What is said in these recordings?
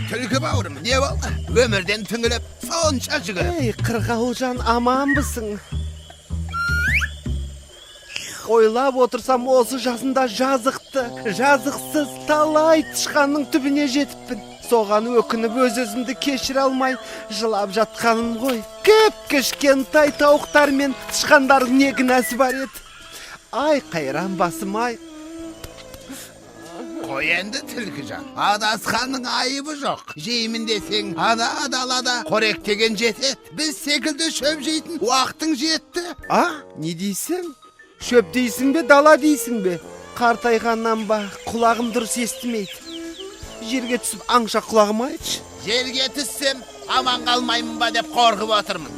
Tülkü bavrum, ne oldu? Ömürden tüngülüp sonça çıkırıp. Ey Kırgavulcan, aman mısın? Oylap otursam осы жасында жазықты, жазықсыз талай тышқанның түбіне жетіппін. Соған өкініп өз-өзімді кешіре алмай жылап жатқаным ғой. Кіп-кішкентай тауықтар мен тышқандардың не кінәсі бар еді? Ай қайран басым ай. Koy endi Tilkijan. Adaskanın ayıbı yok. Jeymin deseng, ana dalada korek degen jetet. Biz sekilde şöp jeytin uaqtın jetti. Не дейсің? Шөп дейсің бе, дала дейсің бе? Қартайғаннан ба, құлағым дұрыс естімейді. Жерге түсіп аңша құлағым айтшы. Жерге түссем, аман қалмаймын ба деп қорқып отырмын.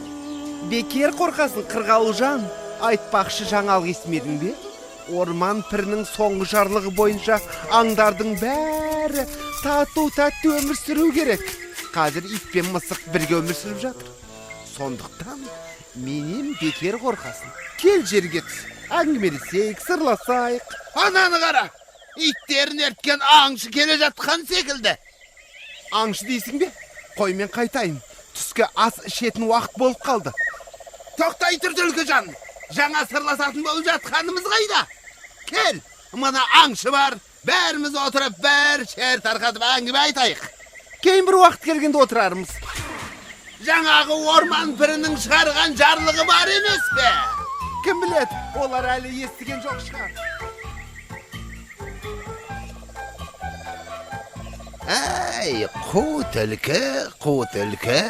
Бекер қорқасын, Қырғауылжан. Айтпақшы жаңалық естімедің бе? Орман пірінің соңғы жарлығы бойынша аңдардың бәрі тату-тәтті өмір сүру керек. Қазір ит пен мысық бірге өмір сүріп жатыр. Сондықтан менен бекер қорқасын. Кел жерге түс, әңгімелесейік, сырласайық. Ананы қара, иттерін ерткен аңшы келе жатқан секілді. Аңшы дейсің бе? Қой мен қайтайын. Түскі ас ішетін уақыт болып қалды. Тоқтай тұр Түлкіжан. Жаңа сырласатын болып жатқанымыз қайда? Кел, мына аңшы бар. Бәріміз отырып, бәр шер тарқатып әңгіме айтайық. Кейін бір уақыт келгенде отырармыз. Жаңағы орман пірінің шығарған жарлығы бар емес пе? Кім біледі, олар әлі естіген жоқ шығар. Әй, қу түлкі, қу түлкі.